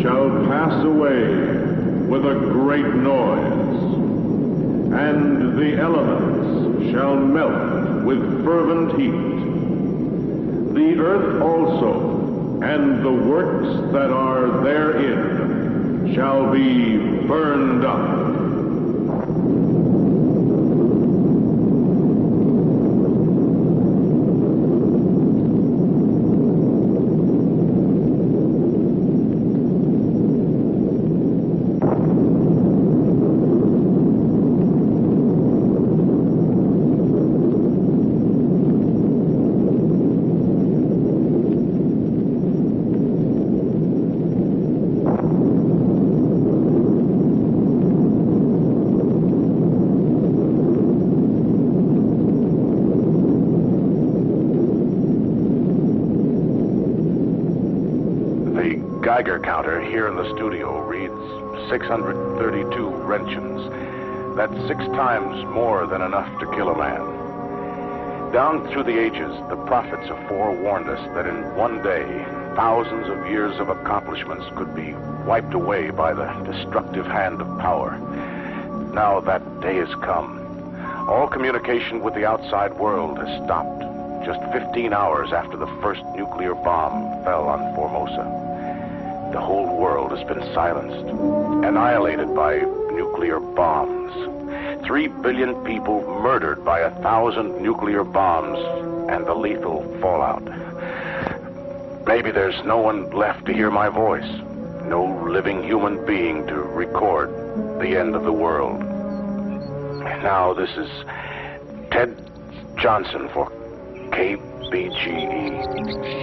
shall pass away with a great noise, and the elements shall melt with fervent heat. The earth also, and the works that are therein, shall be burned up. Counter here in the studio reads 632 Roentgens. That's 6 times more than enough to kill a man. Down through the ages, the prophets have forewarned us that in one day, thousands of years of accomplishments could be wiped away by the destructive hand of power. Now that day has come. All communication with the outside world has stopped just 15 hours after the first nuclear bomb fell on Formosa. The whole world has been silenced, annihilated by nuclear bombs. 3 billion people murdered by 1,000 nuclear bombs and the lethal fallout. Maybe there's no one left to hear my voice, no living human being to record the end of the world. Now this is Ted Johnson for KBGE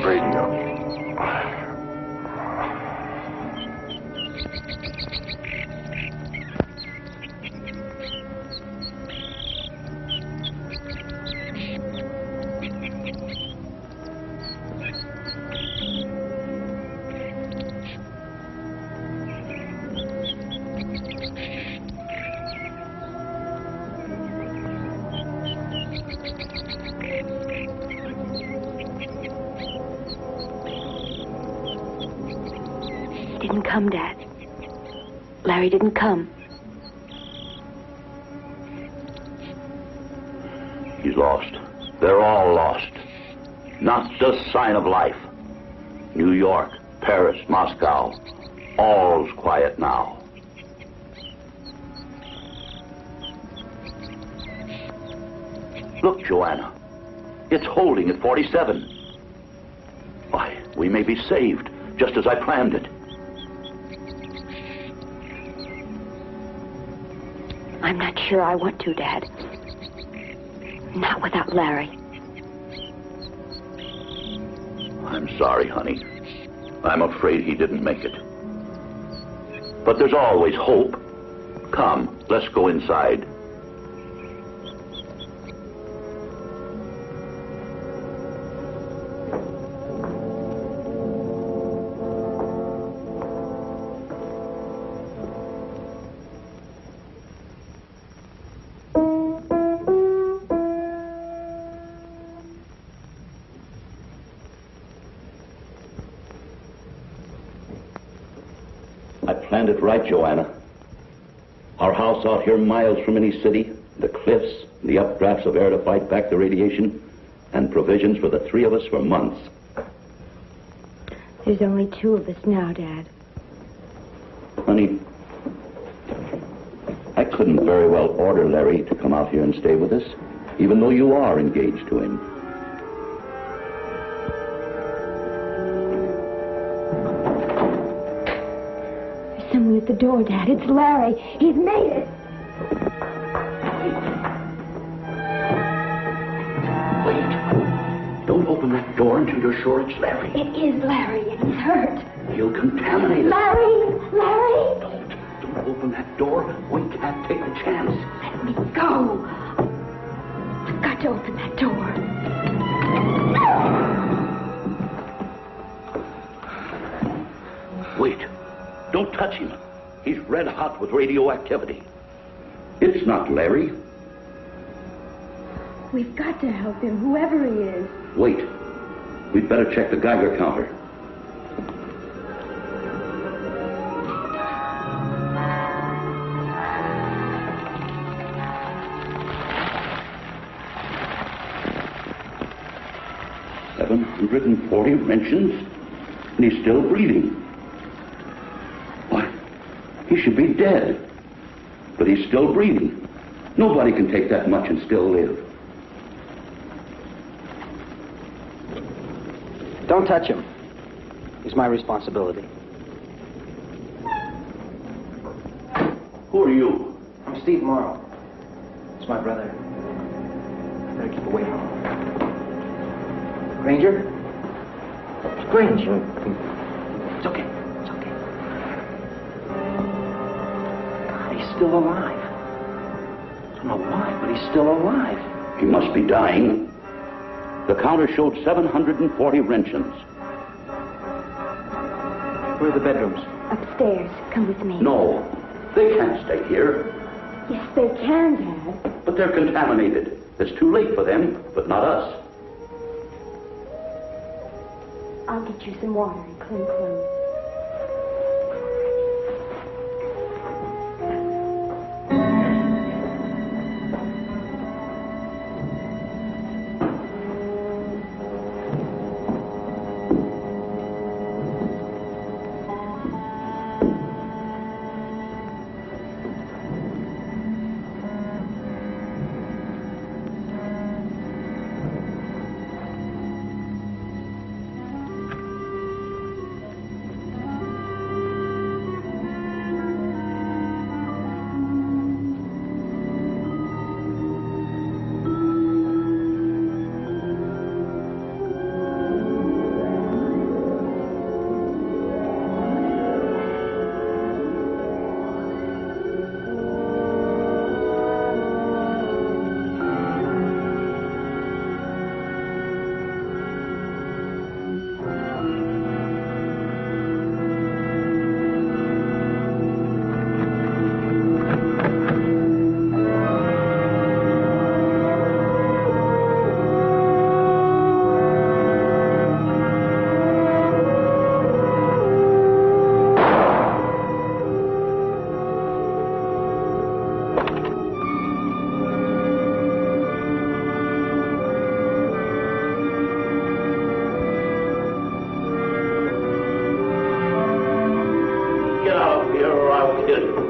Radio. Didn't come, Dad. Larry didn't come. He's lost. They're all lost. Not a sign of life. New York, Paris, Moscow, all's quiet now. Look, Joanna. It's holding at 47. Why, we may be saved, just as I planned it. I'm not sure I want to, Dad. Not without Larry. I'm sorry, honey. I'm afraid he didn't make it. But there's always hope. Come, let's go inside. Planned it right, Joanna. Our house out here miles from any city, the cliffs, the updrafts of air to fight back the radiation, and provisions for the 3 of us for months. There's only 2 of us now, Dad. Honey, I couldn't very well order Larry to come out here and stay with us, even though you are engaged to him. Someone at the door, Dad. It's Larry. He's made it. Wait. Don't open that door until you're sure it's Larry. It is Larry, and he's hurt. He'll contaminate us. Larry! Larry! Don't open that door. We can't take the chance. Let me go. I've got to open that door. Wait. Don't touch him. He's red hot with radioactivity. It's not Larry. We've got to help him, whoever he is. Wait. We'd better check the Geiger counter. 740 wrenchings, and he's still breathing. Why, he should be dead. But he's still breathing. Nobody can take that much and still live. Don't touch him. He's my responsibility. Who are you? I'm Steve Morrow. It's my brother. Better keep away from him. Granger? Granger. It's okay. It's okay. God, he's still alive. I don't know why, but he's still alive. He must be dying. The counter showed 740 wrenchings. Where are the bedrooms? Upstairs. Come with me. No, they can't stay here. Yes, they can, Dad. But they're contaminated. It's too late for them, but not us. I'll get you some water and clean clothes.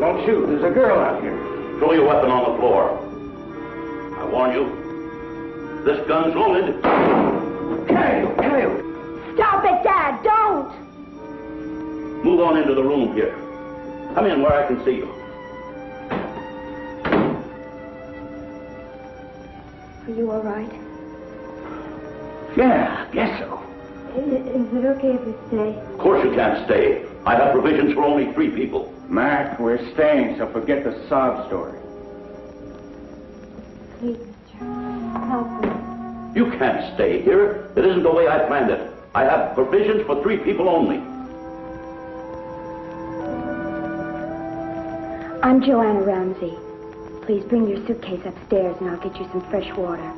Don't shoot. There's a girl out here. Throw your weapon on the floor. I warn you, this gun's loaded. Hey, hey! Stop it, Dad! Don't! Move on into the room here. Come in where I can see you. Are you all right? Yeah, I guess so. Is it okay if we stay? Of course you can't stay. I have provisions for only 3 people. Mac, we're staying, so forget the sob story. Please, Charlie, help me. You can't stay here. It isn't the way I planned it. I have provisions for 3 people only. I'm Joanna Ramsey. Please bring your suitcase upstairs and I'll get you some fresh water.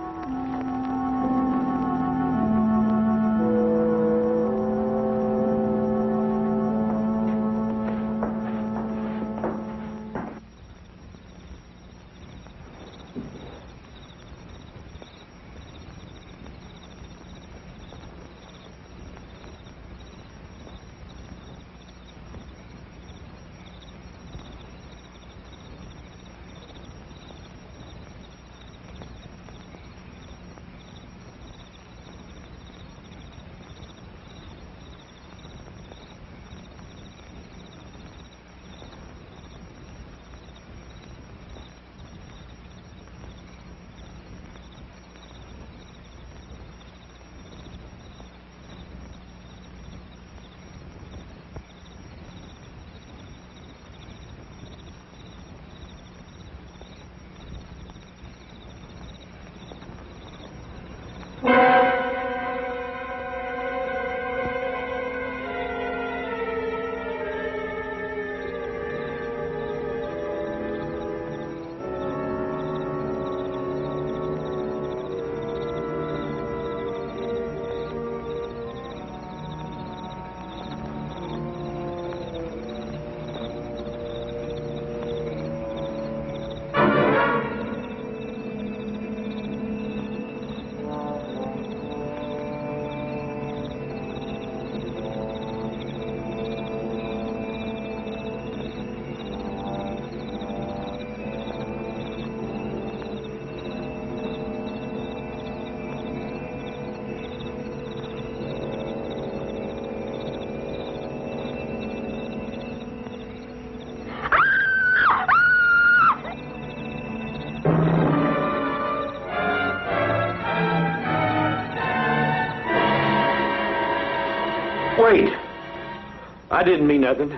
I didn't mean nothing.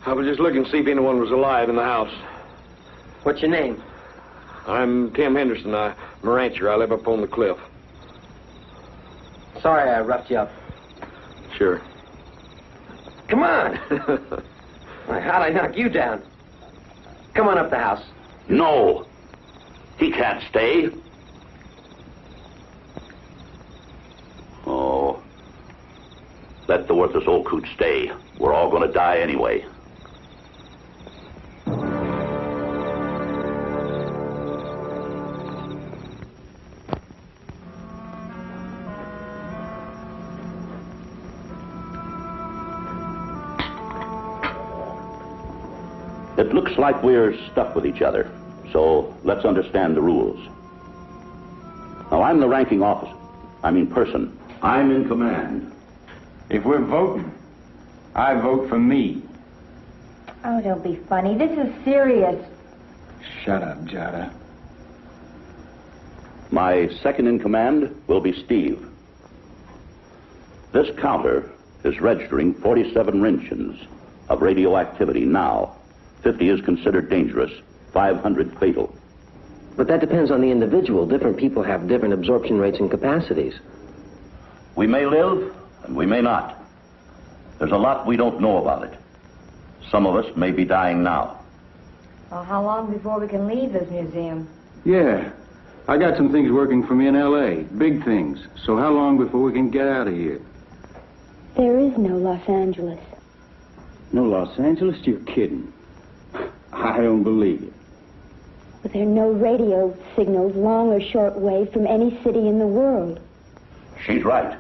I was just looking to see if anyone was alive in the house. What's your name? I'm Tim Henderson. I'm a rancher. I live up on the cliff. Sorry I roughed you up. Sure. Come on. Why, how'd I knock you down? Come on up the house. No. He can't stay. Oh. Let the worthless old coot stay. We're all going to die anyway. It looks like we're stuck with each other, so let's understand the rules. Now, I'm the ranking officer. Person. I'm in command. If we're voting, I vote for me. Oh, don't be funny. This is serious. Shut up, Jada. My second in command will be Steve. This counter is registering 47 Roentgens of radioactivity now. 50 is considered dangerous, 500 fatal. But that depends on the individual. Different people have different absorption rates and capacities. We may live, and we may not. There's a lot we don't know about it. Some of us may be dying now. Well, how long before we can leave this museum? Yeah. I got some things working for me in L.A. Big things. So how long before we can get out of here? There is no Los Angeles. No Los Angeles? You're kidding. I don't believe it. But there are no radio signals, long or short wave, from any city in the world. She's right.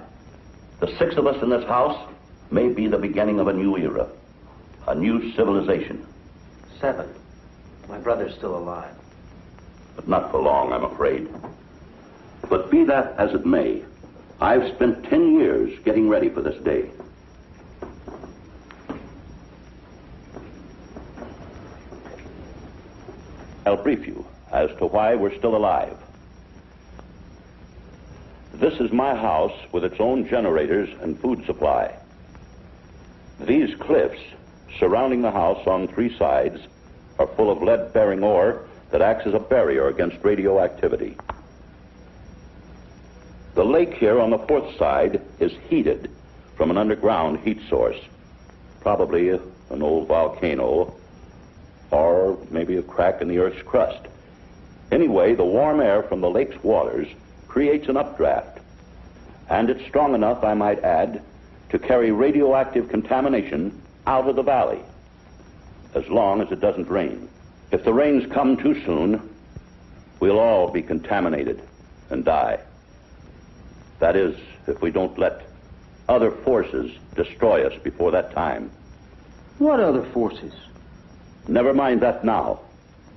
The 6 of us in this house may be the beginning of a new era, a new civilization. 7. My brother's still alive. But not for long, I'm afraid. But be that as it may, I've spent 10 years getting ready for this day. I'll brief you as to why we're still alive. This is my house with its own generators and food supply. These cliffs surrounding the house on 3 sides are full of lead-bearing ore that acts as a barrier against radioactivity. The lake here on the 4th side is heated from an underground heat source, probably an old volcano, or maybe a crack in the Earth's crust. Anyway, the warm air from the lake's waters creates an updraft, and it's strong enough, I might add, to carry radioactive contamination out of the valley, as long as it doesn't rain. If the rains come too soon, we'll all be contaminated and die. That is, if we don't let other forces destroy us before that time. What other forces? Never mind that now.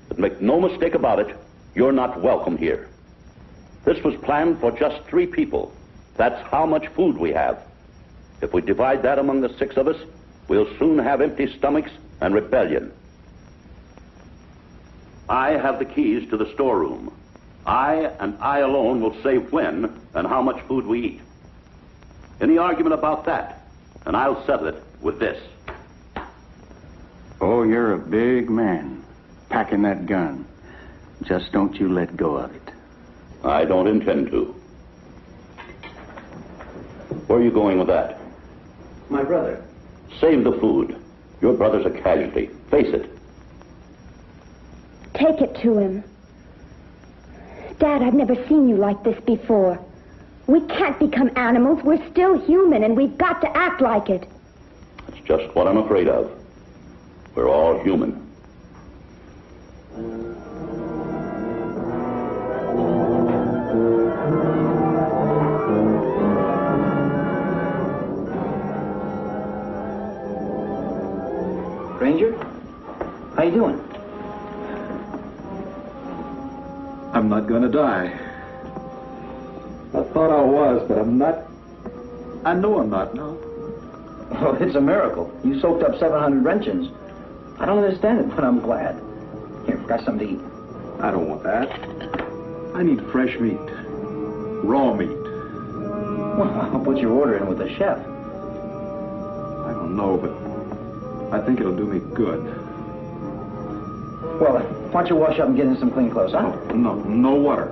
But make no mistake about it, you're not welcome here. This was planned for just 3 people. That's how much food we have. If we divide that among the 6 of us, we'll soon have empty stomachs and rebellion. I have the keys to the storeroom. I and I alone will say when and how much food we eat. Any argument about that, and I'll settle it with this. Oh, you're a big man, packing that gun. Just don't you let go of it. I don't intend to. Where are you going with that? My brother. Save the food. Your brother's a casualty. Face it. Take it to him. Dad, I've never seen you like this before. We can't become animals. We're still human, and we've got to act like it. That's just what I'm afraid of. We're all human. Ranger? How you doing? I'm not gonna die. I thought I was, but I'm not. I know I'm not, no. Oh, it's a miracle. You soaked up 700 Roentgens. I don't understand it, but I'm glad. Here, got something to eat. I don't want that. I need fresh meat. Raw meat. Well, I'll put your order in with the chef. No, but I think it'll do me good. Well, why don't you wash up and get in some clean clothes, huh? No water.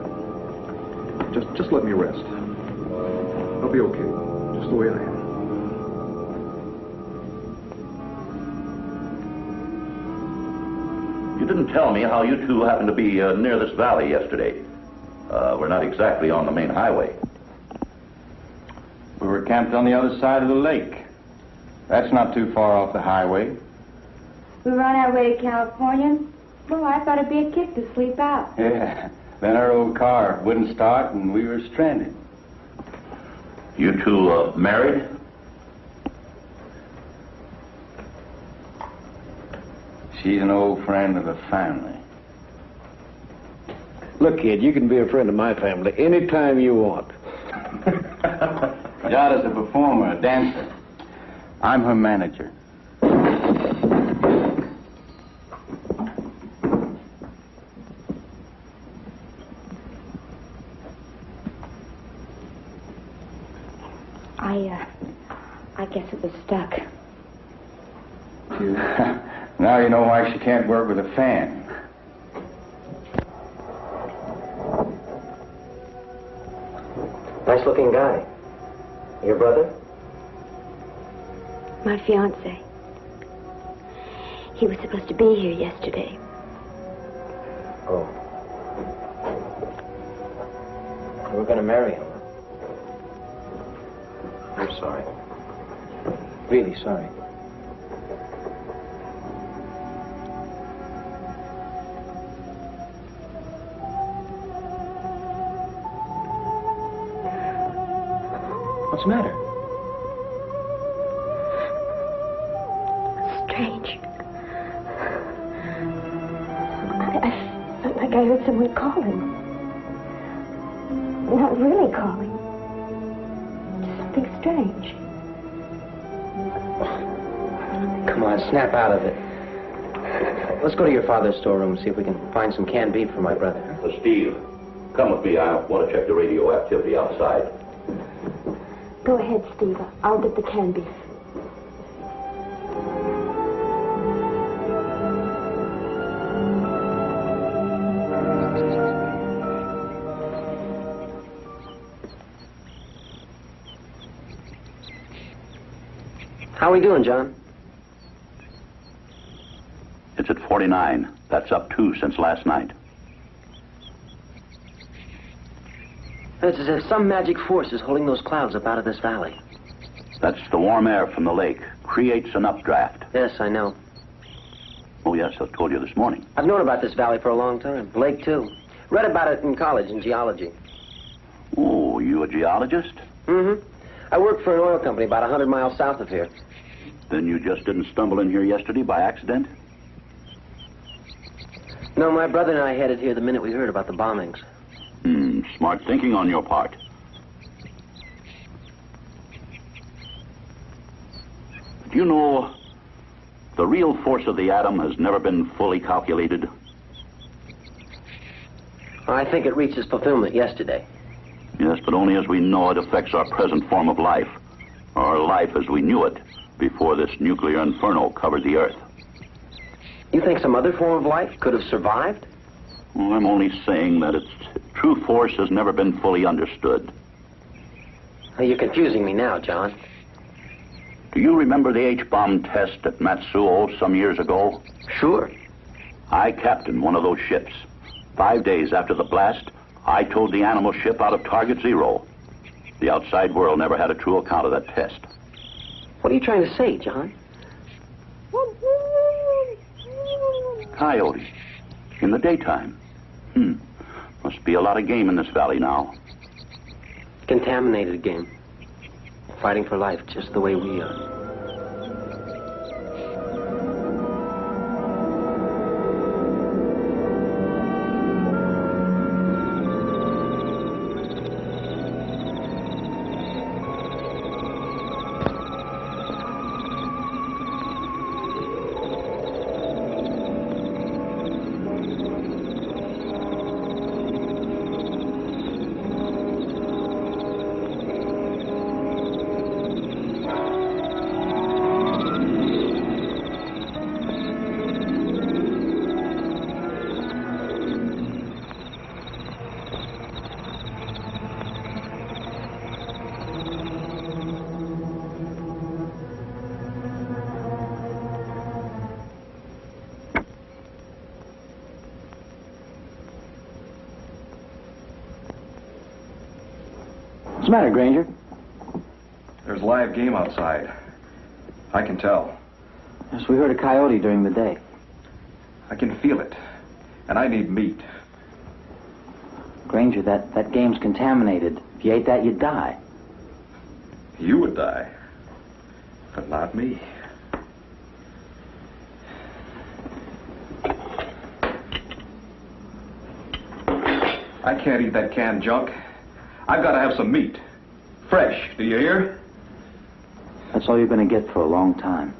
Just let me rest. I'll be okay, just the way I am. You didn't tell me how you two happened to be near this valley yesterday. We're not exactly on the main highway. We were camped on the other side of the lake. That's not too far off the highway. We were on our way to California. Well, I thought it'd be a kick to sleep out. Yeah. Then our old car wouldn't start and we were stranded. You two married? She's an old friend of the family. Look, kid, you can be a friend of my family anytime you want. Jada's a performer, a dancer. I'm her manager. I guess it was stuck. Now you know why she can't work with a fan. Nice looking guy. Your brother? My fiancé. He was supposed to be here yesterday. Oh. You were going to marry him. I'm sorry. Really sorry. What's the matter? Strange. I felt like I heard someone calling. Not really calling. Just something strange. Come on, snap out of it. Let's go to your father's storeroom and see if we can find some canned beef for my brother. Steve, come with me. I want to check the radioactivity outside. Go ahead, Steve. I'll get the canned beef. How are we doing, John? It's at 49. That's up 2 since last night. It's as if some magic force is holding those clouds up out of this valley. That's the warm air from the lake. Creates an updraft. Yes, I know. Oh, yes, I told you this morning. I've known about this valley for a long time. Lake, too. Read about it in college in geology. Oh, you a geologist? Mm-hmm. I work for an oil company about 100 miles south of here. Then you just didn't stumble in here yesterday by accident? No, my brother and I headed here the minute we heard about the bombings. Smart thinking on your part. Do you know, the real force of the atom has never been fully calculated? I think it reached its fulfillment yesterday. Yes, but only as we know it affects our present form of life. Our life as we knew it before this nuclear inferno covered the Earth. You think some other form of life could have survived? Well, I'm only saying that its true force has never been fully understood. You're confusing me now, John. Do you remember the H-bomb test at Matsuo some years ago? Sure. I captained one of those ships. 5 days after the blast, I towed the animal ship out of Target Zero. The outside world never had a true account of that test. What are you trying to say, John? Coyote. In the daytime. Must be a lot of game in this valley now. Contaminated game. Fighting for life just the way we are. the matter, Granger? There's live game outside. I can tell. Yes, we heard a coyote during the day. I can feel it. And I need meat. Granger, that game's contaminated. If you ate that, you'd die. You would die. But not me. I can't eat that canned junk. I've got to have some meat. Fresh, do you hear? That's all you're going to get for a long time.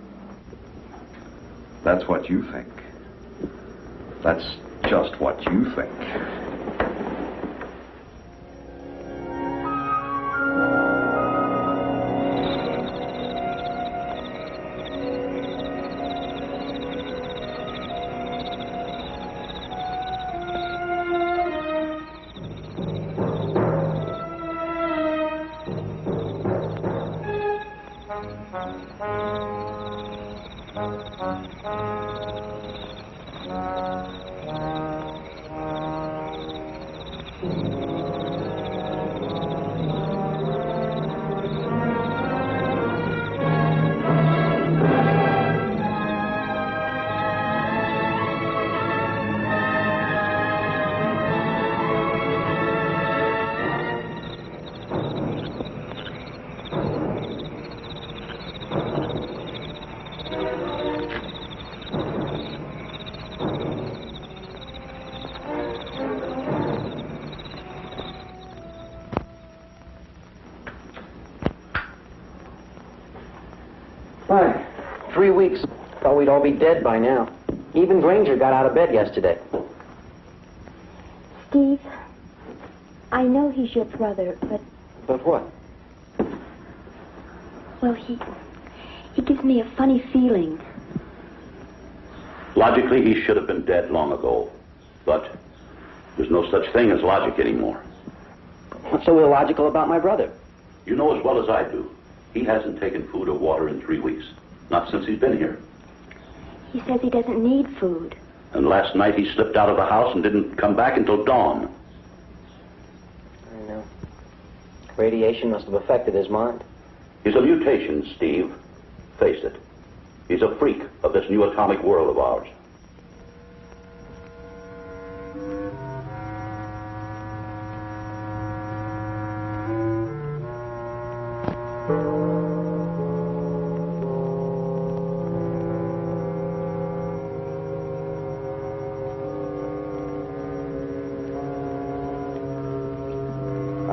That's what you think. That's just what you think. Why? 3 weeks. Thought we'd all be dead by now. Even Granger got out of bed yesterday. Steve, I know he's your brother, but... But what? Well, he gives me a funny feeling. Logically, he should have been dead long ago. But there's no such thing as logic anymore. What's so illogical about my brother? You know as well as I do. He hasn't taken food or water in 3 weeks. Not since he's been here. He says he doesn't need food. And last night he slipped out of the house and didn't come back until dawn. I know. Radiation must have affected his mind. He's a mutation, Steve. Face it. He's a freak of this new atomic world of ours.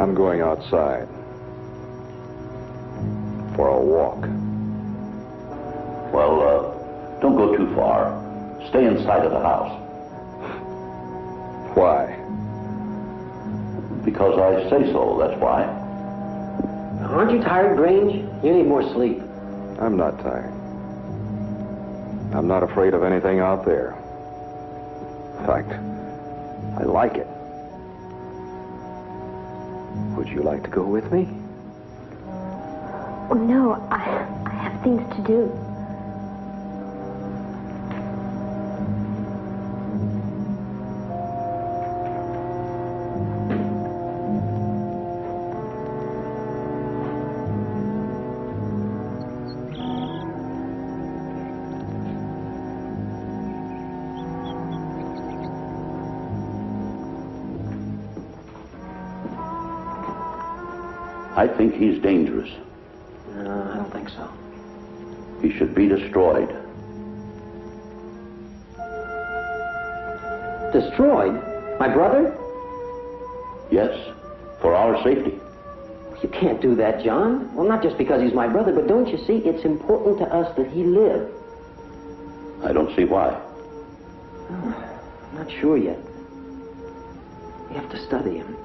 I'm going outside for a walk. Well, don't go too far. Stay inside of the house. Why? Because I say so, that's why. Aren't you tired, Grange? You need more sleep. I'm not tired. I'm not afraid of anything out there. In fact, I like it. Would you like to go with me? Oh, no, I have things to do. I think he's dangerous. No, I don't think so. He should be destroyed. Destroyed? My brother? Yes, for our safety. You can't do that, John. Well, not just because he's my brother, but don't you see, it's important to us that he live. I don't see why. Oh, I'm not sure yet. We have to study him.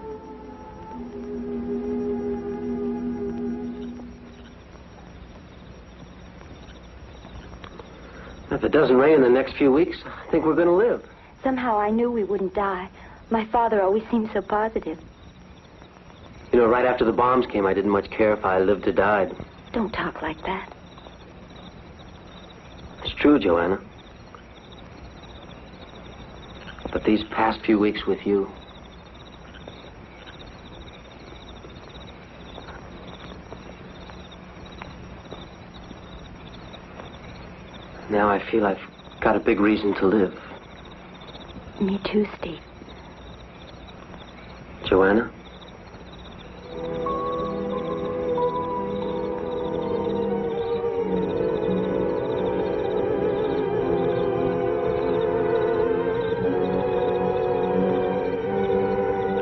If it doesn't rain in the next few weeks, I think we're going to live. Somehow I knew we wouldn't die. My father always seemed so positive. You know, right after the bombs came, I didn't much care if I lived or died. Don't talk like that. It's true, Joanna. But these past few weeks with you, Now I feel I've got a big reason to live. Me too, Steve. Joanna?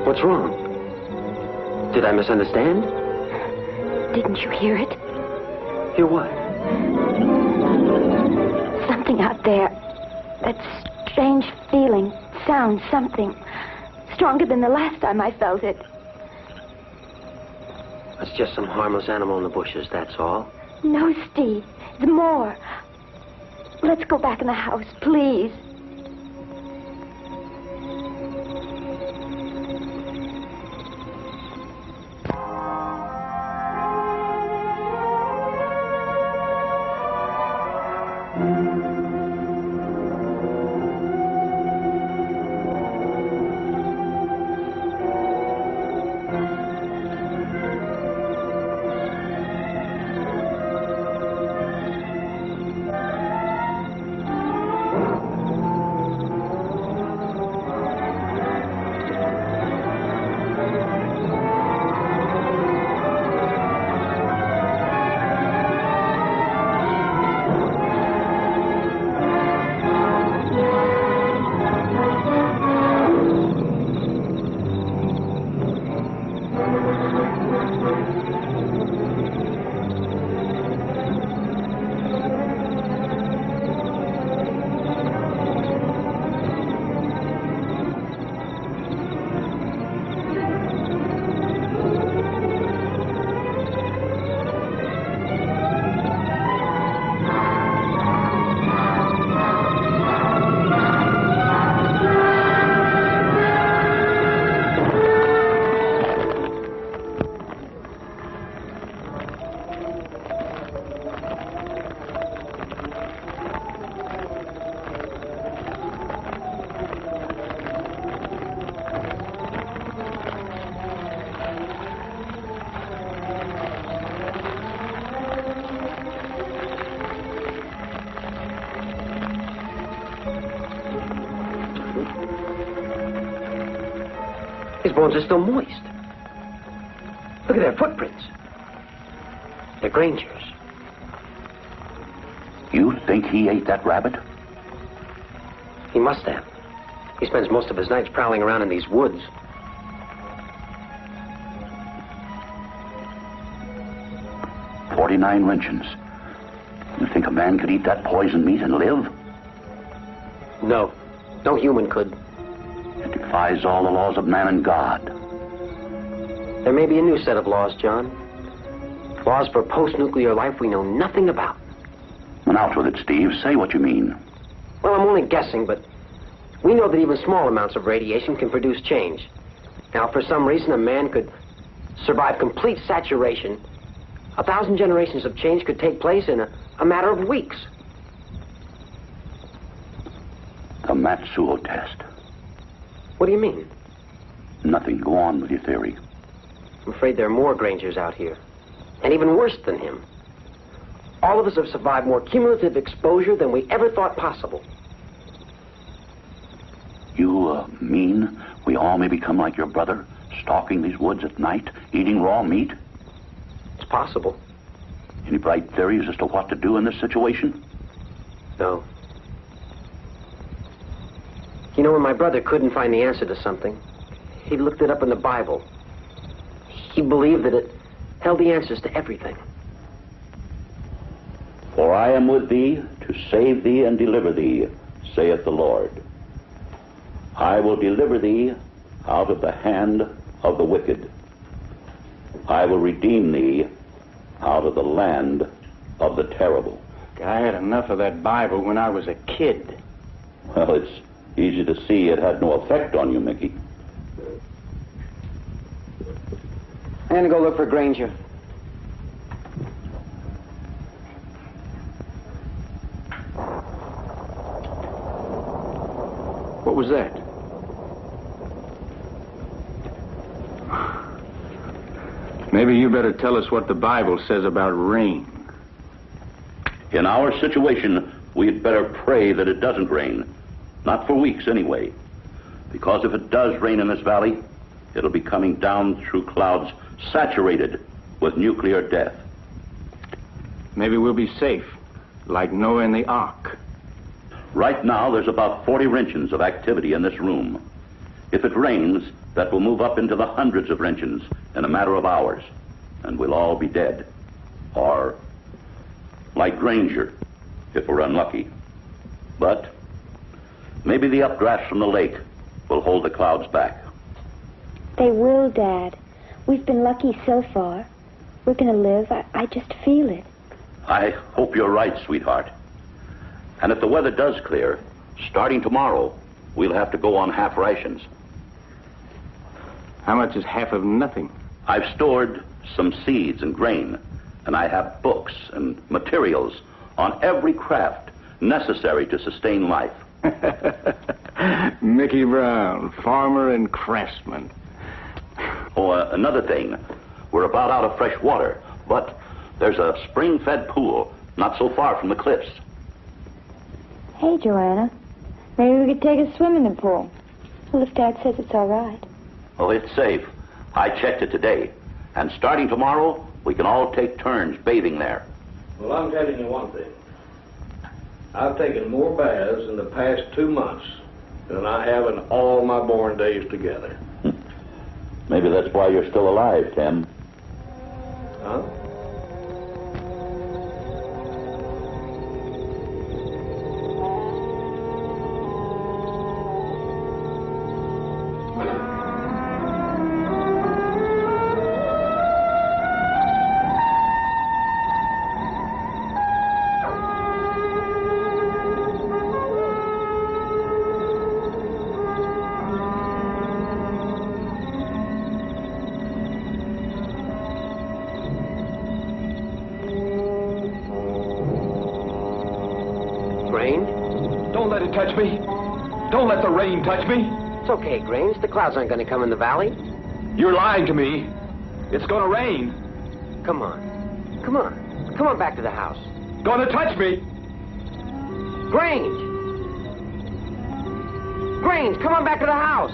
What's wrong? Did I misunderstand? Didn't you hear it? Hear what? Something out there. That strange feeling, sound, something. Stronger than the last time I felt it. That's just some harmless animal in the bushes, that's all. No, Steve. There's more. Let's go back in the house, please. His bones are still moist. Look at their footprints. They're Granger's. You think he ate that rabbit? He must have. He spends most of his nights prowling around in these woods. $49 wrenchins. You think a man could eat that poisoned meat and live? No. No human could. It defies all the laws of man and God. There may be a new set of laws, John. Laws for post-nuclear life we know nothing about. And out with it, Steve. Say what you mean. Well, I'm only guessing, but we know that even small amounts of radiation can produce change. Now, if for some reason a man could survive complete saturation, 1,000 generations of change could take place in a matter of weeks. The Matsuo test. What do you mean? Nothing. Go on with your theory. I'm afraid there are more Grangers out here. And even worse than him. All of us have survived more cumulative exposure than we ever thought possible. You mean we all may become like your brother, stalking these woods at night, eating raw meat? It's possible. Any bright theories as to what to do in this situation? No. You know, when my brother couldn't find the answer to something, he looked it up in the Bible. He believed that it held the answers to everything. For I am with thee to save thee and deliver thee, saith the Lord. I will deliver thee out of the hand of the wicked. I will redeem thee out of the land of the terrible. I had enough of that Bible when I was a kid. Well, it's easy to see it had no effect on you, Mickey. I'm gonna go look for Granger. What was that? Maybe you better tell us what the Bible says about rain. In our situation, we had better pray that it doesn't rain. Not for weeks, anyway. Because if it does rain in this valley, it'll be coming down through clouds saturated with nuclear death. Maybe we'll be safe, like Noah in the Ark. Right now, there's about 40 Roentgens of activity in this room. If it rains, that will move up into the hundreds of Roentgens in a matter of hours, and we'll all be dead. Or like Granger, if we're unlucky. But maybe the updrafts from the lake will hold the clouds back. They will, Dad. We've been lucky so far. We're going to live. I just feel it. I hope you're right, sweetheart. And if the weather does clear, starting tomorrow, we'll have to go on half rations. How much is half of nothing? I've stored some seeds and grain, and I have books and materials on every craft necessary to sustain life. Mickey Brown, farmer and craftsman. Oh, another thing. We're about out of fresh water, but there's a spring-fed pool not so far from the cliffs. Hey, Joanna. Maybe we could take a swim in the pool. Well, if Dad says it's all right. Oh, it's safe. I checked it today. And starting tomorrow, we can all take turns bathing there. Well, I'm telling you one thing. I've taken more baths in the past 2 months than I have in all my born days together. Maybe that's why you're still alive, Tim. Huh? Touch me. Don't let the rain touch me. It's okay, Grange. The clouds aren't going to come in the valley. You're lying to me. It's going to rain. Come on. Come on. Come on back to the house. Going to touch me. Grange! Grange, come on back to the house.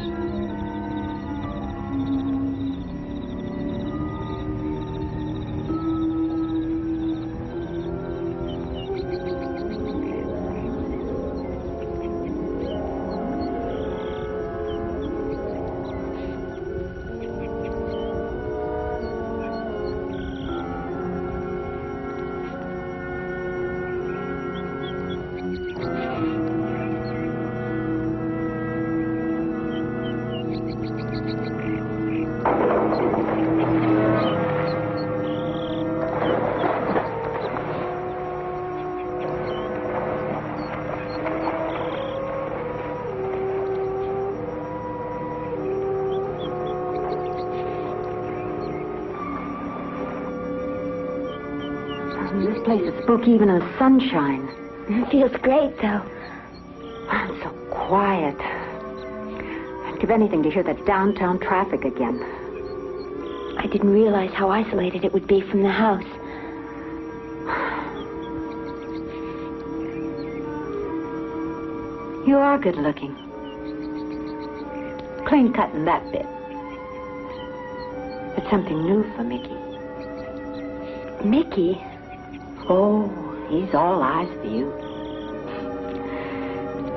This place is spooky even in the sunshine. It feels great, though. It's so quiet. I'd give anything to hear that downtown traffic again. I didn't realize how isolated it would be from the house. You are good looking. Clean cut in that bit. But something new for Mickey. Mickey? Oh, he's all eyes for you.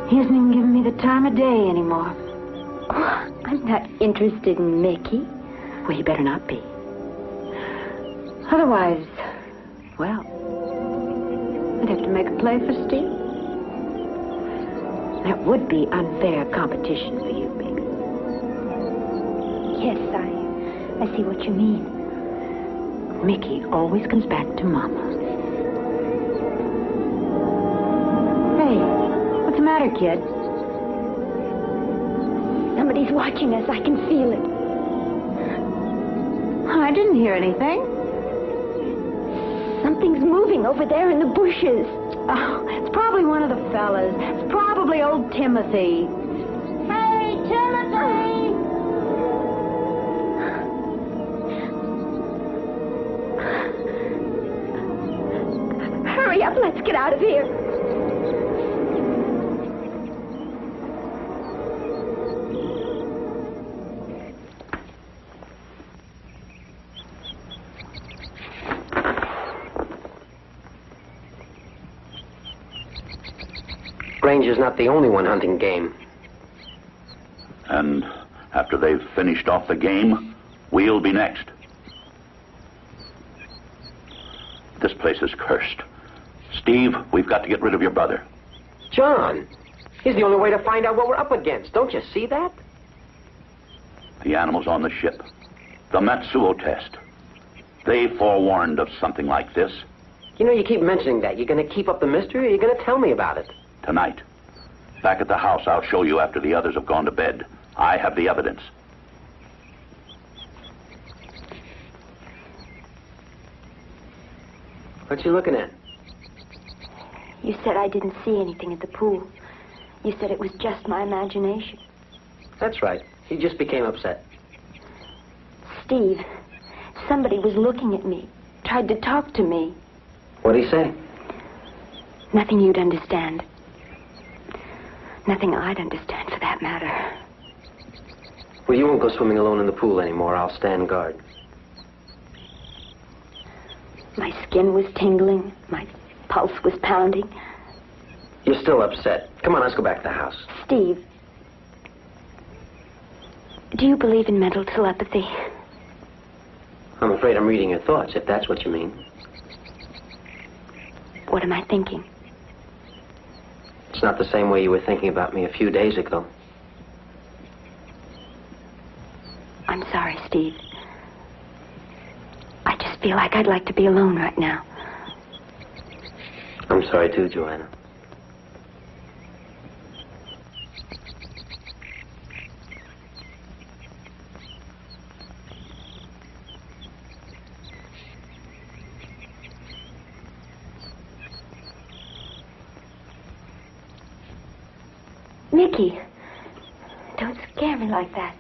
He isn't even giving me the time of day anymore. Oh, I'm not interested in Mickey. Well, you better not be. Otherwise, well, I'd have to make a play for Steve. That would be unfair competition for you, baby. Yes, I see what you mean. Mickey always comes back to Mama. What's the matter, kid? Somebody's watching us. I can feel it. I didn't hear anything. Something's moving over there in the bushes. Oh, it's probably one of the fellas. It's probably old Timothy. Hey, Timothy! Hurry up, let's get out of here. Granger's not the only one hunting game. And after they've finished off the game, we'll be next. This place is cursed. Steve, we've got to get rid of your brother. John, he's the only way to find out what we're up against. Don't you see that? The animals on the ship. The Matsuo test. They forewarned of something like this. You know, you keep mentioning that. You're going to keep up the mystery, or you're going to tell me about it? Tonight. Back at the house, I'll show you after the others have gone to bed. I have the evidence. What you looking at? You said I didn't see anything at the pool. You said it was just my imagination. That's right. He just became upset. Steve, somebody was looking at me, tried to talk to me. What'd he say? Nothing you'd understand. Nothing I'd understand, for that matter. Well, you won't go swimming alone in the pool anymore. I'll stand guard. My skin was tingling. My pulse was pounding. You're still upset. Come on, let's go back to the house. Steve, do you believe in mental telepathy? I'm afraid I'm reading your thoughts, if that's what you mean. What am I thinking? It's not the same way you were thinking about me a few days ago. I'm sorry, Steve. I just feel like I'd like to be alone right now. I'm sorry too, Joanna. Nicky, don't scare me like that.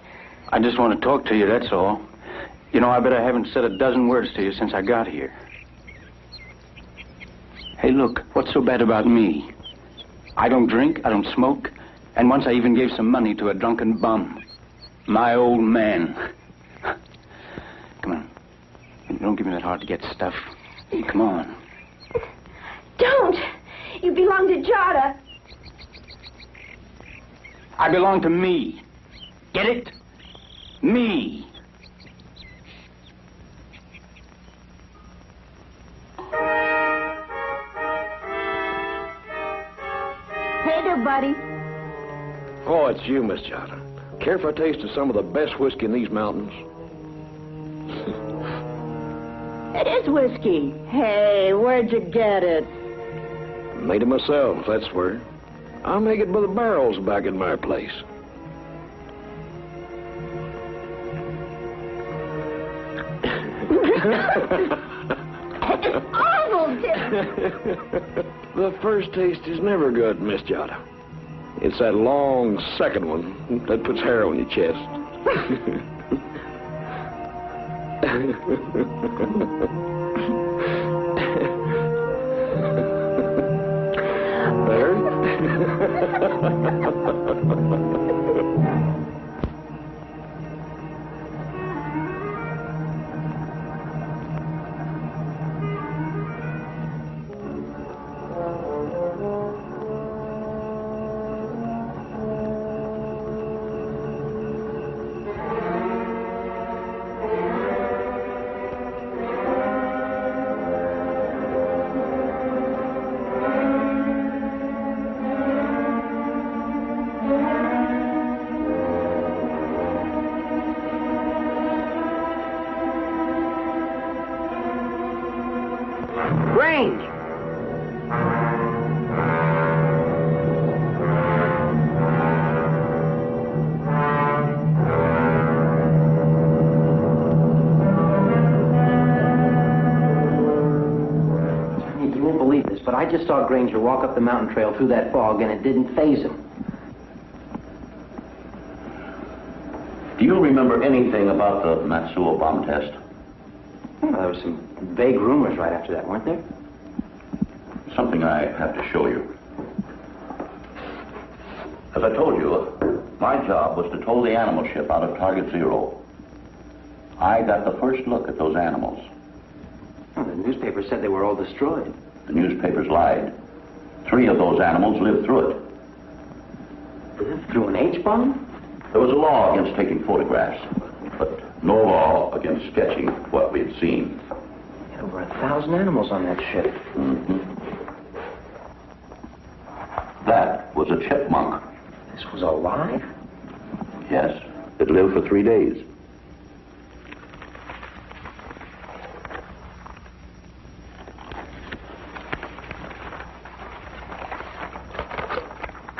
I just want to talk to you, that's all. You know, I bet I haven't said a dozen words to you since I got here. Hey, look, what's so bad about me? I don't drink, I don't smoke, and once I even gave some money to a drunken bum. My old man. Come on. Don't give me that hard-to-get stuff. Come on. Don't! You belong to Jada. I belong to me. Get it? Me. Hey there, buddy. Oh, it's you, Miss Jada. Care if I taste of some of the best whiskey in these mountains? It is whiskey. Hey, where'd you get it? Made it myself, that's where. I make it by the barrels back in my place. It's awful, Tim. The first taste is never good, Miss Jada. It's that long second one that puts hair on your chest. There? Grange! You won't believe this, but I just saw Granger walk up the mountain trail through that fog, and it didn't faze him. Do you remember anything about the Matsuo bomb test? Well, there were some vague rumors right after that, weren't there? Something I have to show you. As I told you, my job was to tow the animal ship out of Target Zero. I got the first look at those animals. Well, the newspaper said they were all destroyed. The newspapers lied. 3 of those animals lived through it. Through an H-bomb? There was a law against taking photographs, but no law against sketching what we had seen. There were 1,000 animals on that ship. Mm-hmm. That was a chipmunk. This was alive? Yes. It lived for 3 days.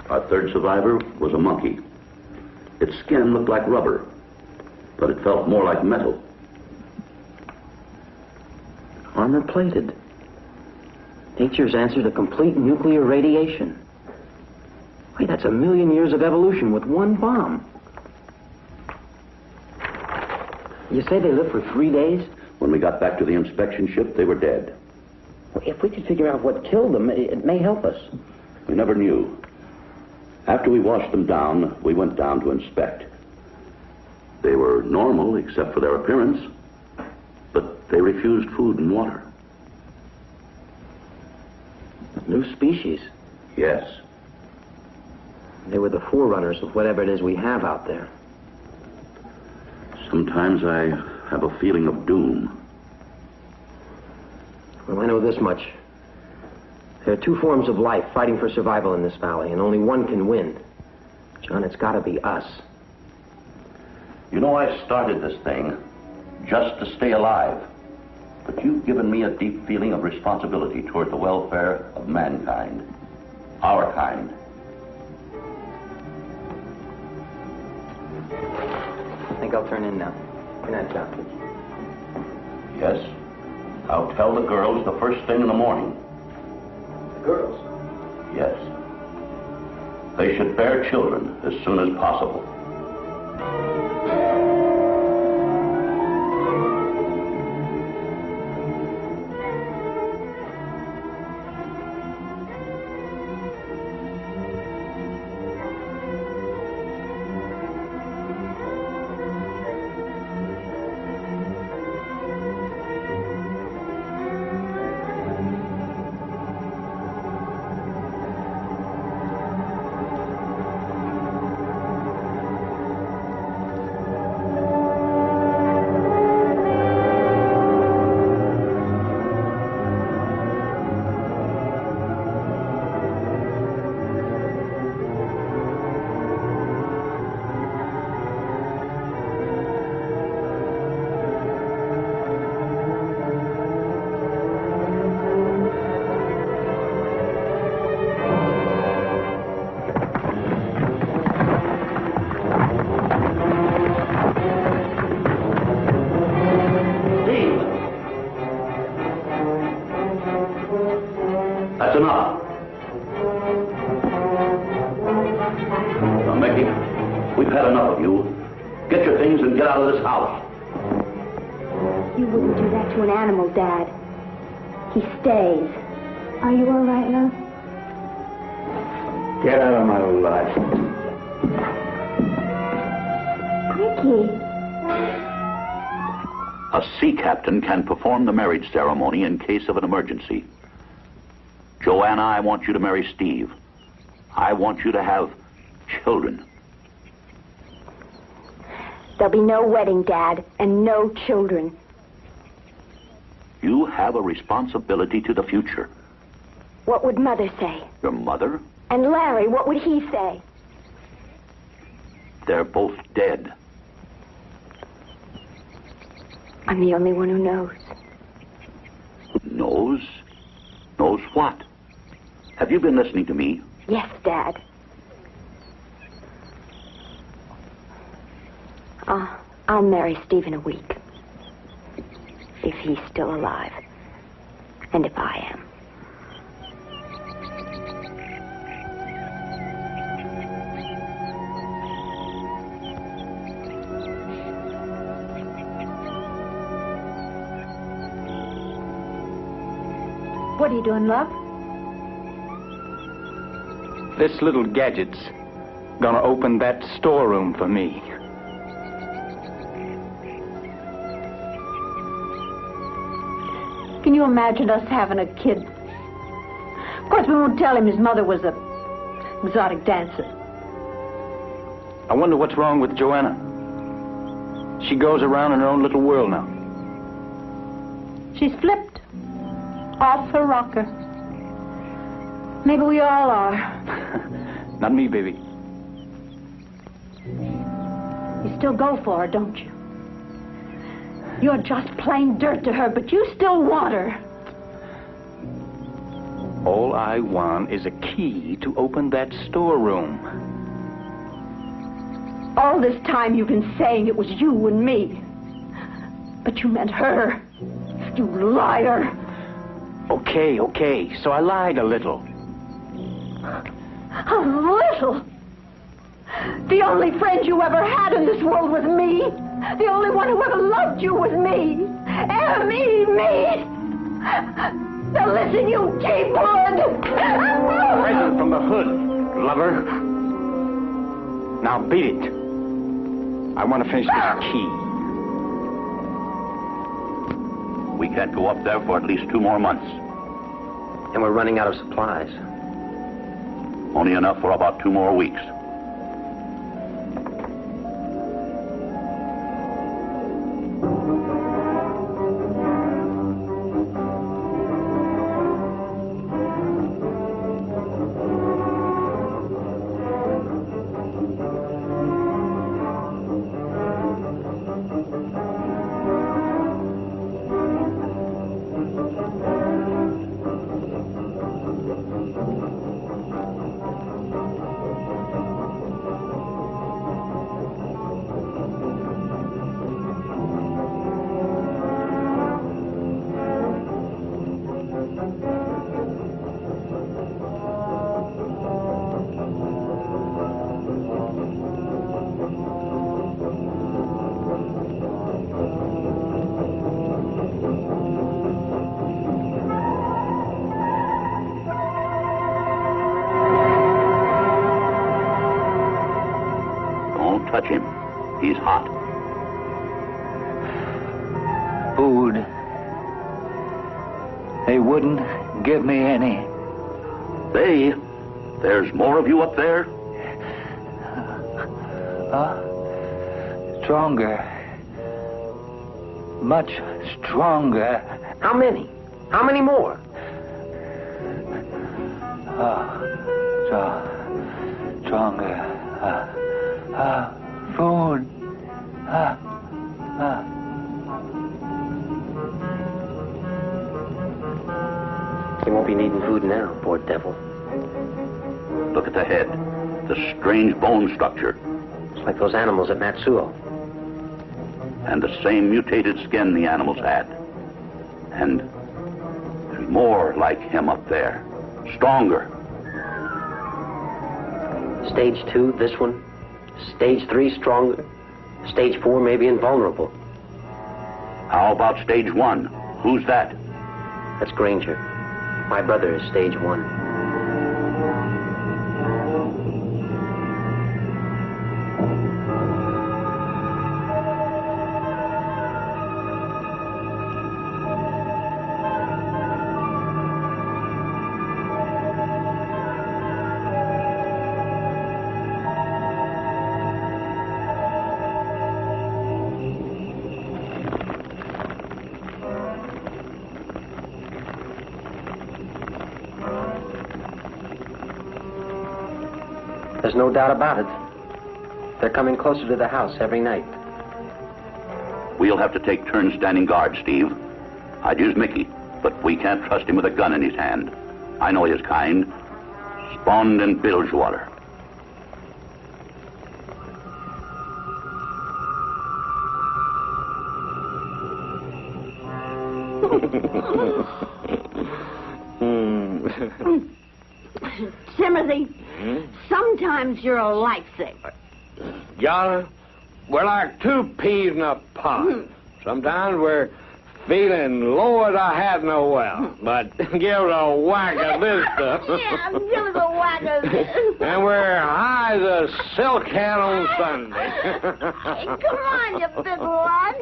Our third survivor was a monkey. Its skin looked like rubber, but it felt more like metal. Armor-plated. Nature's answer to complete nuclear radiation. Wait, that's 1,000,000 years of evolution with one bomb. You say they lived for 3 days? When we got back to the inspection ship, they were dead. Well, if we could figure out what killed them, it may help us. We never knew. After we washed them down, we went down to inspect. They were normal except for their appearance, but they refused food and water. New species? Yes. They were the forerunners of whatever it is we have out there. Sometimes I have a feeling of doom. Well, I know this much. There are two forms of life fighting for survival in this valley, and only one can win. John, it's got to be us. You know, I started this thing just to stay alive. But you've given me a deep feeling of responsibility toward the welfare of mankind. Our kind. I think I'll turn in now. Good night, John. Yes. I'll tell the girls the first thing in the morning. The girls? Yes. They should bear children as soon as possible. That's enough. Now, Mickey, we've had enough of you. Get your things and get out of this house. You wouldn't do that to an animal, Dad. He stays. Are you all right, love? Get out of my life. Mickey. A sea captain can perform the marriage ceremony in case of an emergency. Joanna, I want you to marry Steve. I want you to have children. There'll be no wedding, Dad, and no children. You have a responsibility to the future. What would Mother say? Your mother? And Larry, what would he say? They're both dead. I'm the only one who knows. Knows? Knows what? Have you been listening to me? Yes, Dad. I'll marry Steve in a week. If he's still alive. And if I am. What are you doing, love? This little gadget's gonna open that storeroom for me. Can you imagine us having a kid? Of course, we won't tell him his mother was a exotic dancer. I wonder what's wrong with Joanna. She goes around in her own little world now. She's flipped off her rocker. Maybe we all are. Not me, baby. You still go for her, don't you? You're just plain dirt to her, but you still want her. All I want is a key to open that storeroom. All this time you've been saying it was you and me. But you meant her. You liar. Okay, so I lied a little. A little? The only friend you ever had in this world was me. The only one who ever loved you was me. Me. Now listen, you cheapwood. Present from the hood, lover. Now beat it. I want to finish this key. We can't go up there for at least 2 more months. And we're running out of supplies. Only enough for about 2 more weeks. Touch him. He's hot. Food. They wouldn't give me any. There's more of you up there? Stronger. Much stronger. How many? How many more? Stronger. Food. He won't be needing food now, poor devil. Look at the head. The strange bone structure. It's like those animals at Matsuo. And the same mutated skin the animals had. And more like him up there. Stronger. Stage 2, this one. Stage 3, stronger. Stage 4, maybe invulnerable. How about stage 1? Who's that? That's Granger. My brother is stage 1. There's no doubt about it. They're coming closer to the house every night. We'll have to take turns standing guard, Steve. I'd use Mickey, but we can't trust him with a gun in his hand. I know his kind. Spawned in Bilgewater. Timothy, sometimes you're a lifesaver. Yana, we're like 2 peas in a pod. Sometimes we're feeling low as I have no well, but give us a whack of this stuff. Yeah, give us a whack of this. And we're high as a silk hat on Sunday. Hey, come on, you big one.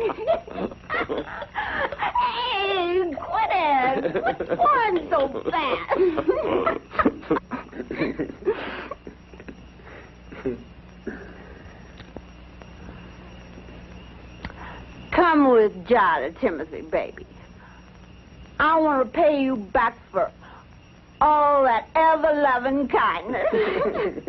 Hey, quit it. What's pouring so fast? this jar to Timothy, baby. I want to pay you back for all that ever-loving kindness.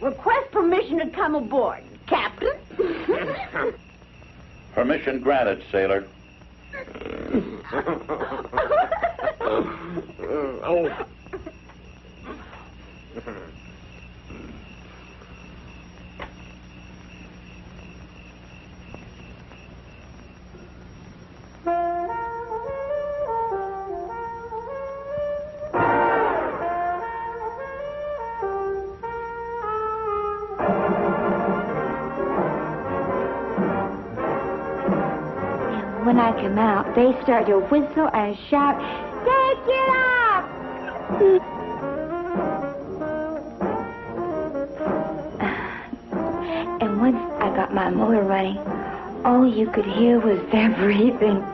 Request permission to come aboard, Captain. Permission granted, sailor. When I come out, they start to whistle and shout, "Take it off!" And once I got my motor running, all you could hear was their breathing.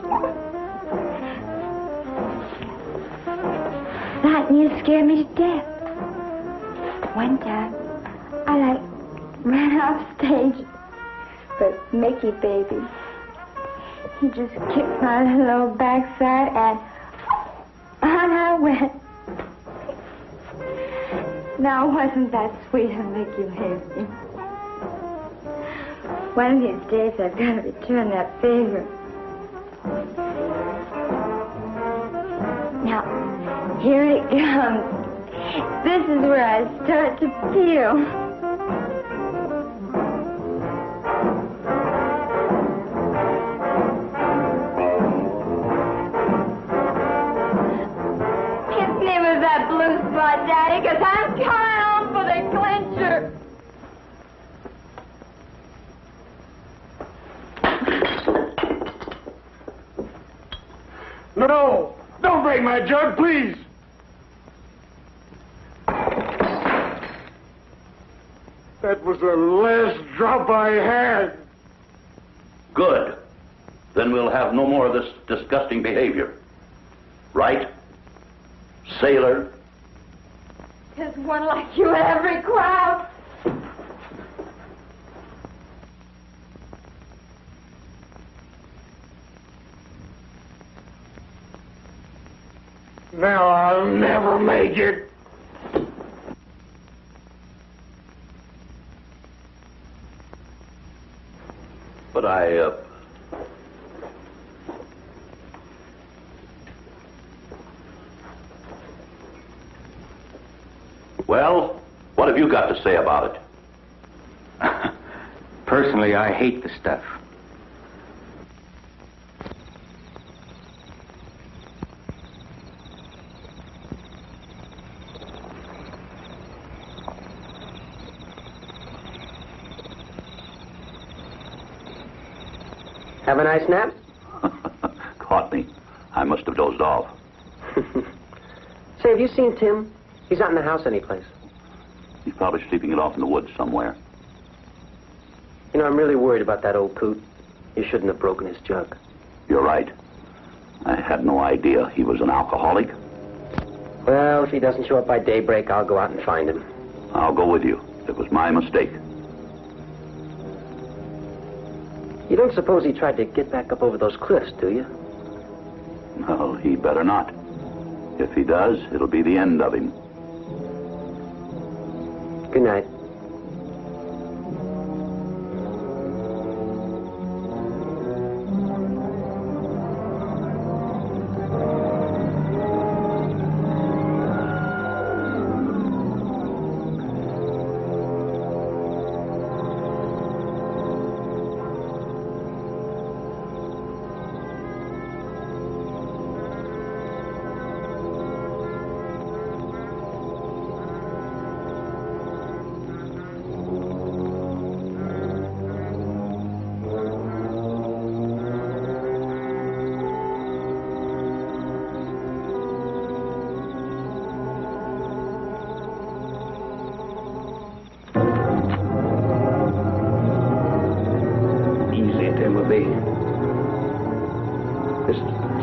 That near scared me to death. One time, I ran off stage, but Mickey, baby, he just kicked my little backside and on I went. Now, wasn't that sweet of Mickey, baby? One of these days, I've got to return that favor. Now, here it comes. This is where I start to feel. Daddy, because I'm coming home for the clincher. No! Don't break my jug, please! That was the last drop I had. Good. Then we'll have no more of this disgusting behavior. Right? Sailor? There's one like you in every crowd. Now I'll never make it. But Well, what have you got to say about it? Personally, I hate the stuff. Have a nice nap? Caught me. I must have dozed off. Say, have you seen Tim? He's not in the house anyplace. He's probably sleeping it off in the woods somewhere. You know, I'm really worried about that old coot. You shouldn't have broken his jug. You're right. I had no idea he was an alcoholic. Well, if he doesn't show up by daybreak, I'll go out and find him. I'll go with you. It was my mistake. You don't suppose he tried to get back up over those cliffs, do you? Well, he better not. If he does, it'll be the end of him. Good night.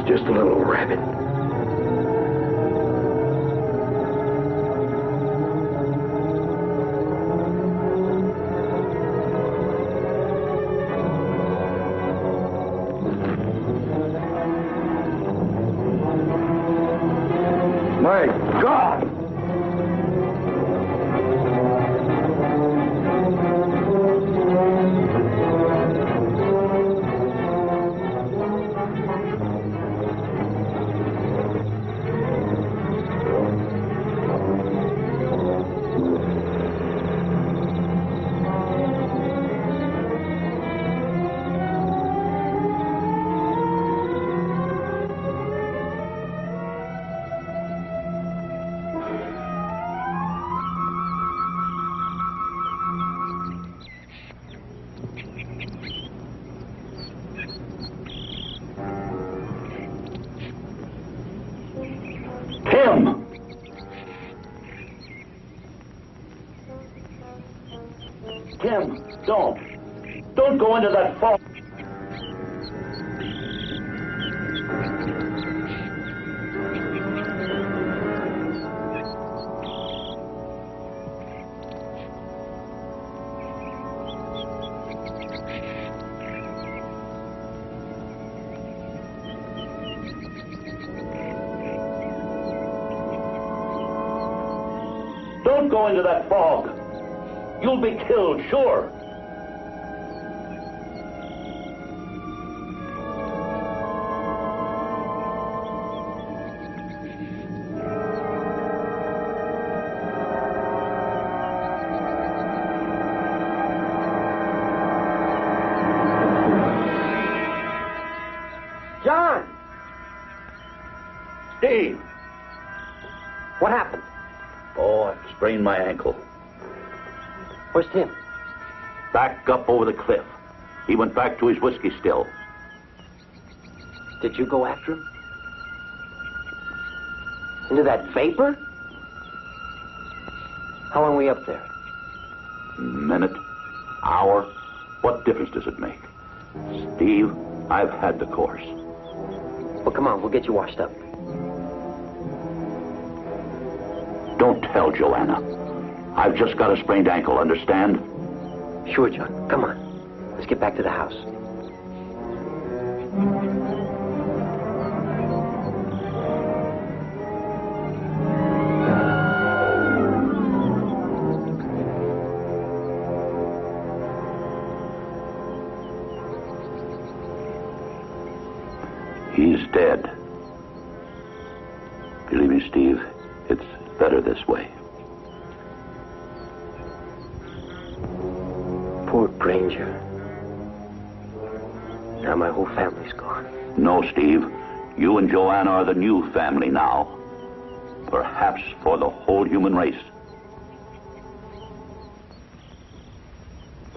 just a little rabbit. My God! Tim, don't go into that fog. Don't go into that fog. You'll be killed, sure. John! Steve! What happened? Oh, I sprained my ankle. Where's Tim? Back up over the cliff. He went back to his whiskey still. Did you go after him? Into that vapor? How long were we up there? Minute, hour, what difference does it make? Steve, I've had the course. Well, come on, we'll get you washed up. Don't tell Joanna. I've just got a sprained ankle, understand? Sure, John. Come on. Let's get back to the house. He's dead. Believe me, Steve, it's better this way. Poor Granger. Now my whole family's gone. No, Steve. You and Joanna are the new family now. Perhaps for the whole human race.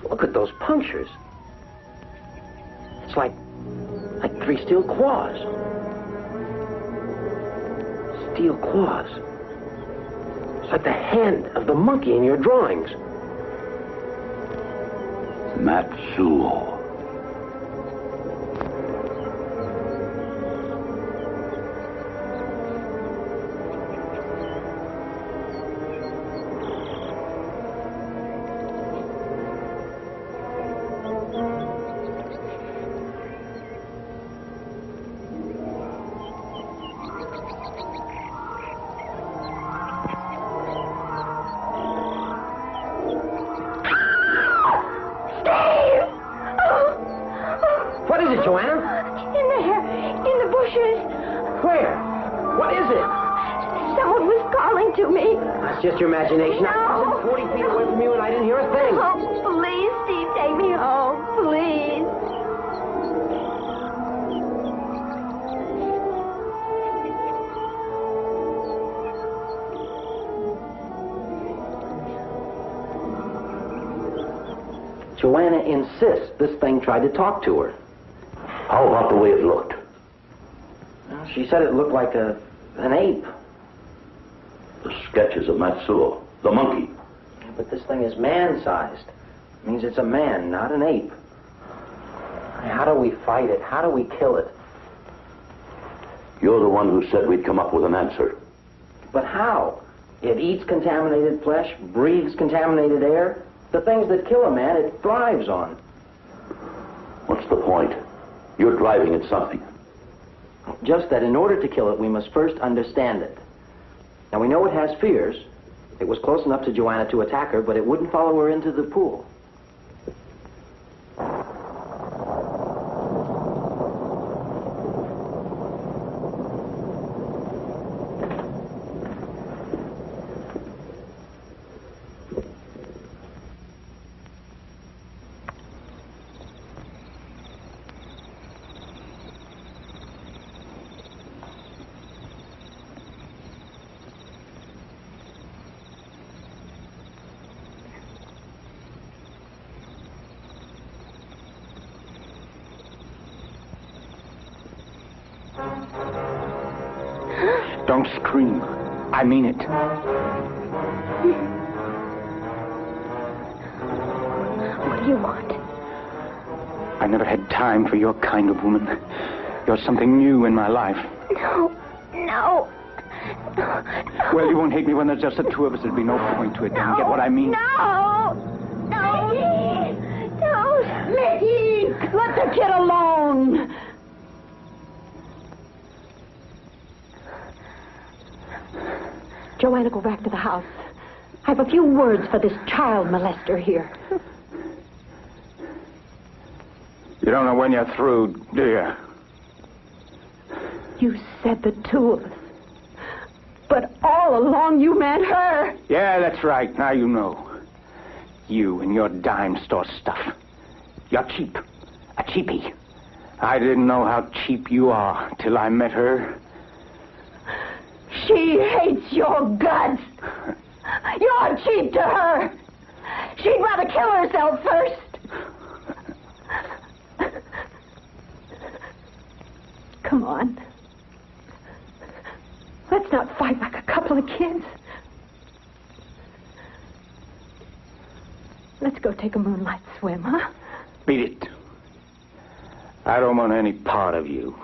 Look at those punctures. It's like 3 steel claws. Steel claws. It's like the hand of the monkey in your drawings. Matsuo. Just your imagination. No. I was 40 feet away from you and I didn't hear a thing. Oh, please, Steve, take me home, please. Joanna insists this thing tried to talk to her. How about the way it looked? Well, she said it looked like an ape. The sketches of Matsuo, the monkey. But this thing is man-sized. It means it's a man, not an ape. How do we fight it? How do we kill it? You're the one who said we'd come up with an answer. But how? It eats contaminated flesh, breathes contaminated air. The things that kill a man, it thrives on. What's the point? You're driving at something. Just that in order to kill it, we must first understand it. Now, we know it has fears. It was close enough to Joanna to attack her, but it wouldn't follow her into the pool. Don't scream. I mean it. What do you want? I never had time for your kind of woman. You're something new in my life. No. Well, you won't hate me when there's just the two of us. There'd be no point to it. No. You get what I mean? No! Mickey! Don't! Mickey! Let the kid alone! Joanna, go back to the house. I have a few words for this child molester here. You don't know when you're through, do you? You said the two of us. But all along you meant her. Yeah, that's right. Now you know. You and your dime store stuff. You're cheap. A cheapie. I didn't know how cheap you are till I met her. She hates your guts. You're cheap to her. She'd rather kill herself first. Come on. Let's not fight like a couple of kids. Let's go take a moonlight swim, huh? Beat it. I don't want any part of you.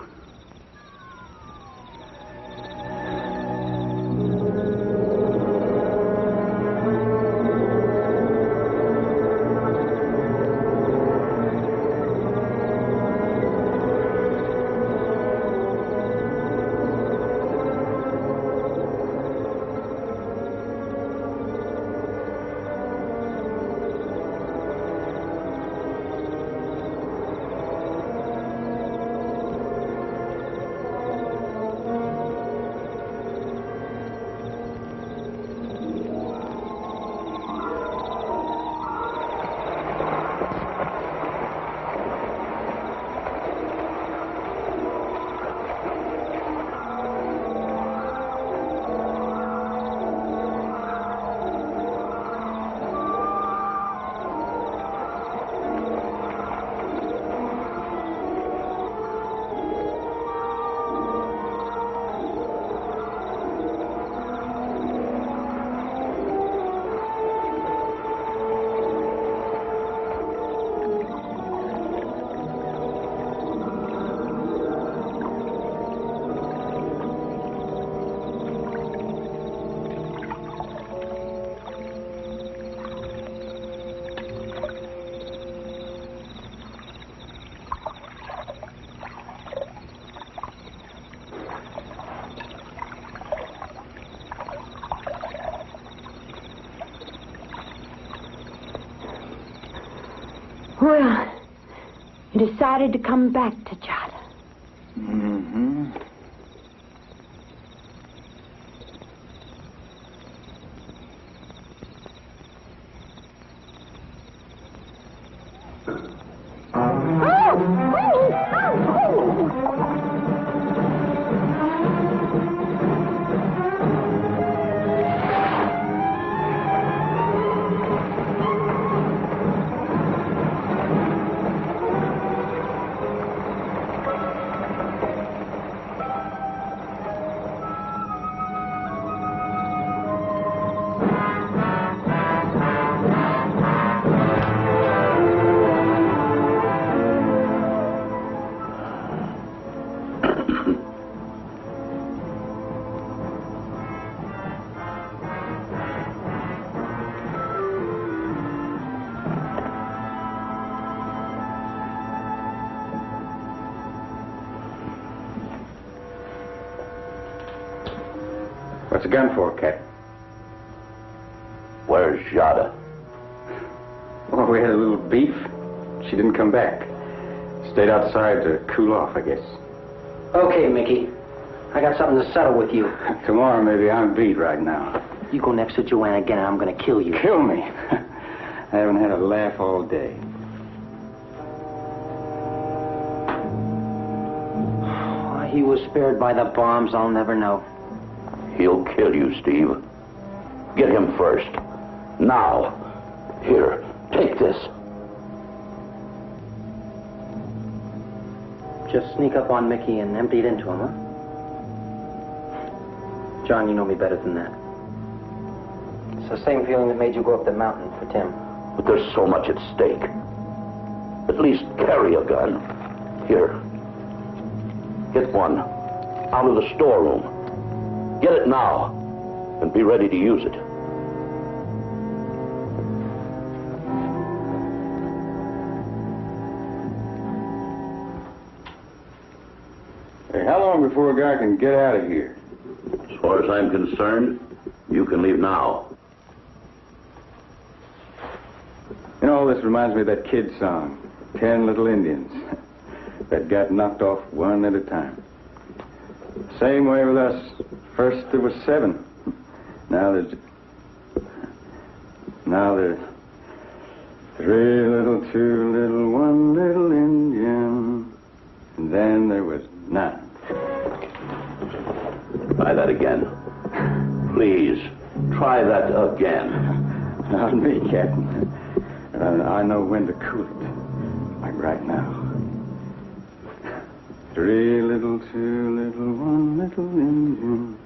Well, you decided to come back to Jada. Mm-hmm. gun for, Cap? Where's Jada? Well, we had a little beef. She didn't come back. Stayed outside to cool off, I guess. Okay, Mickey. I got something to settle with you. Tomorrow, maybe I'm beat right now. You go next to Joanna again, and I'm going to kill you. Kill me? I haven't had a laugh all day. Why he was spared by the bombs, I'll never know. He'll kill you, Steve. Get him first. Now. Here, take this. Just sneak up on Mickey and empty it into him, huh? John, you know me better than that. It's the same feeling that made you go up the mountain for Tim. But there's so much at stake. At least carry a gun. Here. Get one. Out of the storeroom. Get it now. And be ready to use it. Hey, how long before a guy can get out of here? As far as I'm concerned, you can leave now. You know, this reminds me of that kid song, 10 Little Indians, that got knocked off one at a time. Same way with us. First there was 7. Now there's 3 little, 2 little, 1 little Indian. And then there was 9. Try that again. Please, try that again. Not me, Captain. I know when to cool it. Like right now. 3 little, 2 little, 1 little Indian.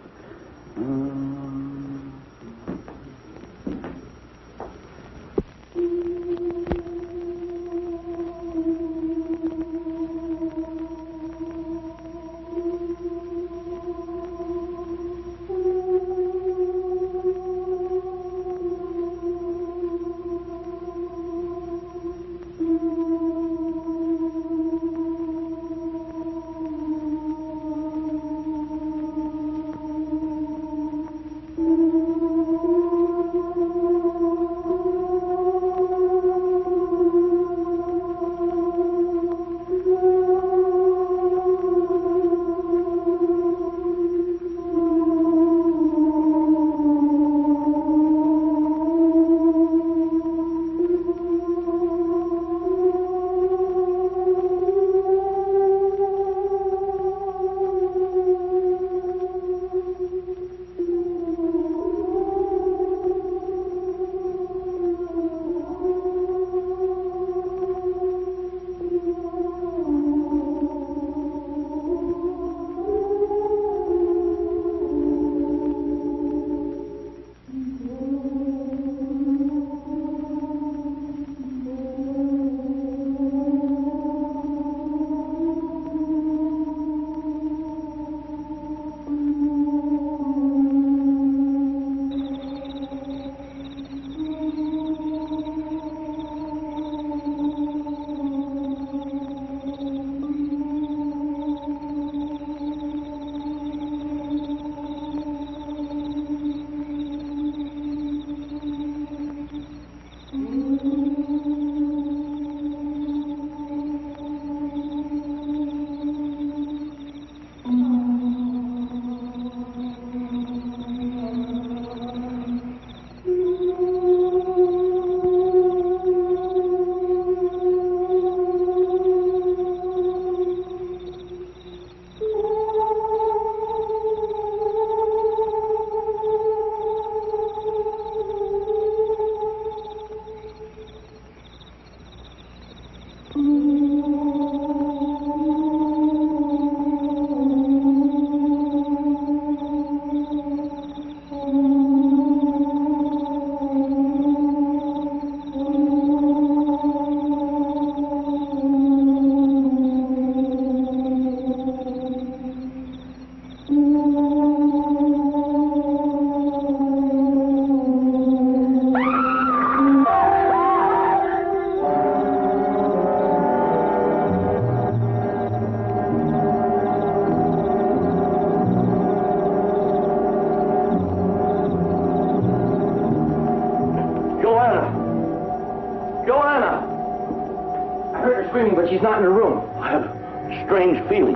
screaming, but she's not in her room. I have a strange feeling.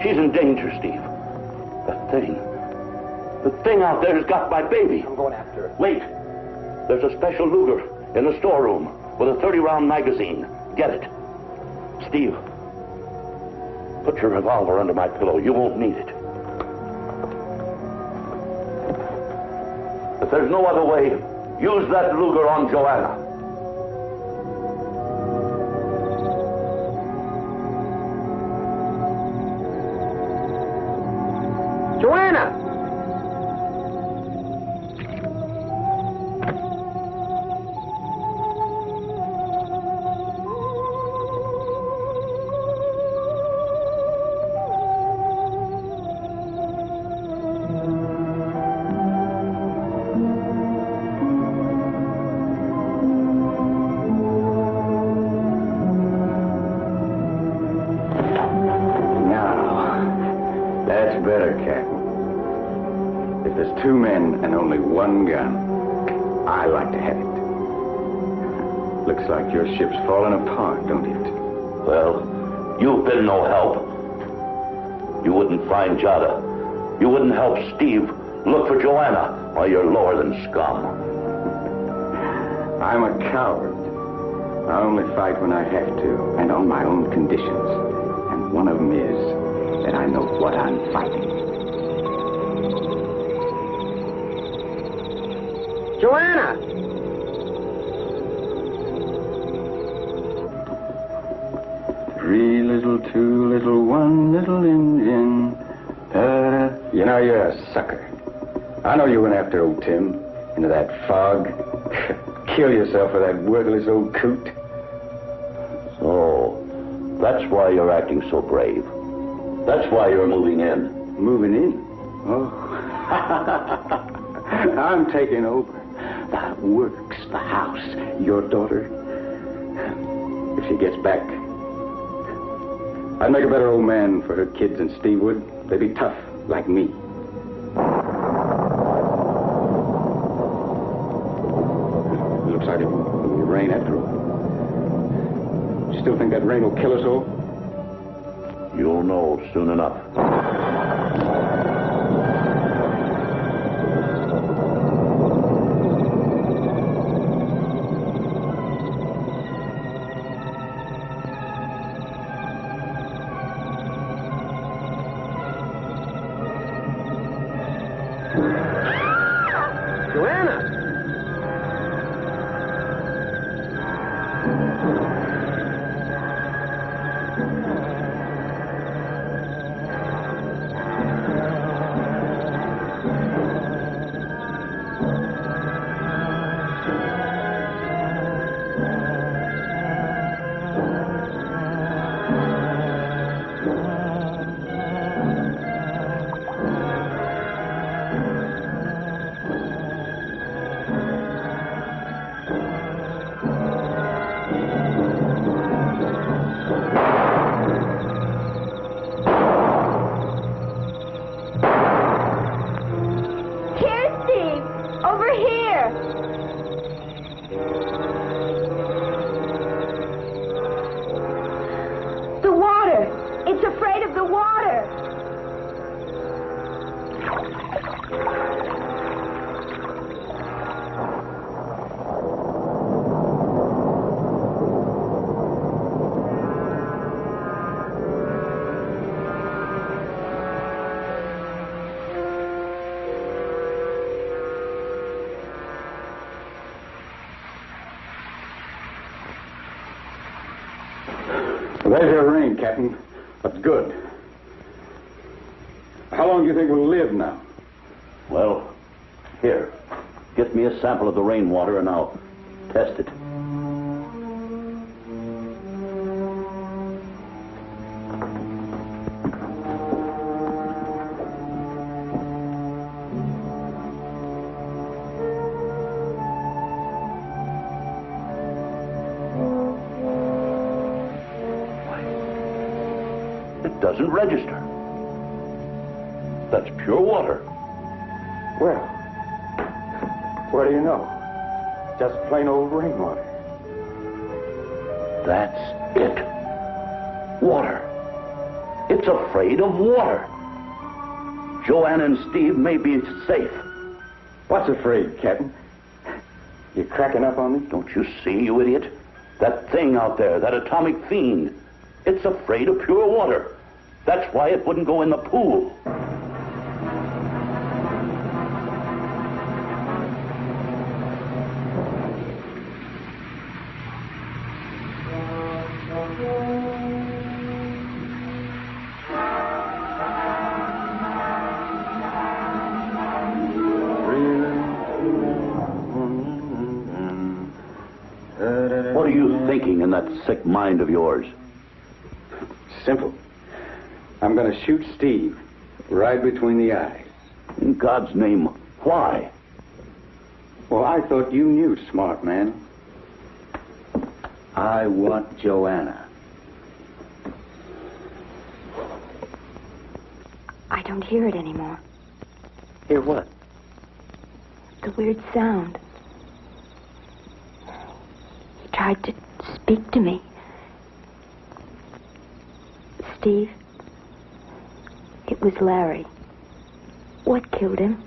She's in danger, Steve. The thing out there has got my baby. I'm going after her. Wait. There's a special Luger in the storeroom with a 30-round magazine. Get it. Steve, put your revolver under my pillow. You won't need it. If there's no other way, use that Luger on Joanna. Joanna! Two men and only one gun. I like to have it. Looks like your ship's falling apart, don't it? Well, you've been no help. You wouldn't find Jada. You wouldn't help Steve look for Joanna while you're lower than scum. I'm a coward. I only fight when I have to, and on my own conditions. And one of them is that I know what I'm fighting. Joanna! Three little, two little, one little Indian. You know, you're a sucker. I know you went after old Tim into that fog. Kill yourself for that worthless old coot. So, that's why you're acting so brave. That's why you're moving in. Moving in? Oh. I'm taking over. The works, the house, your daughter. If she gets back, I'd make a better old man for her kids than Steve would. They'd be tough, like me. Looks like it will rain after all. You still think that rain will kill us all? You'll know soon enough. There's your rain, Captain. That's good. How long do you think we'll live now? Well, here. Get me a sample of the rainwater and I'll test it. Doesn't register. That's pure water. Well, what do you know? Just plain old rainwater. That's it. Water. It's afraid of water. Joanna and Steve may be safe. What's afraid, Captain? You cracking up on me? Don't you see, you idiot? That thing out there, that atomic fiend. It's afraid of pure water. That's why it wouldn't go in the pool. What are you thinking in that sick mind of yours? Simple. I'm going to shoot Steve right between the eyes. In God's name, why? Well, I thought you knew, smart man. I want Joanna. I don't hear it anymore. Hear what? The weird sound. He tried to speak to me. Steve, it was Larry. What killed him?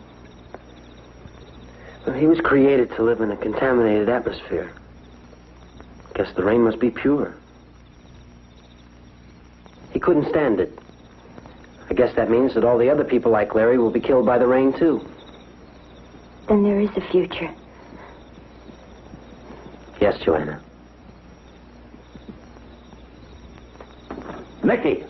Well, he was created to live in a contaminated atmosphere. Guess the rain must be pure. He couldn't stand it. I guess that means that all the other people like Larry will be killed by the rain, too. Then there is a future. Yes, Joanna. Nicky!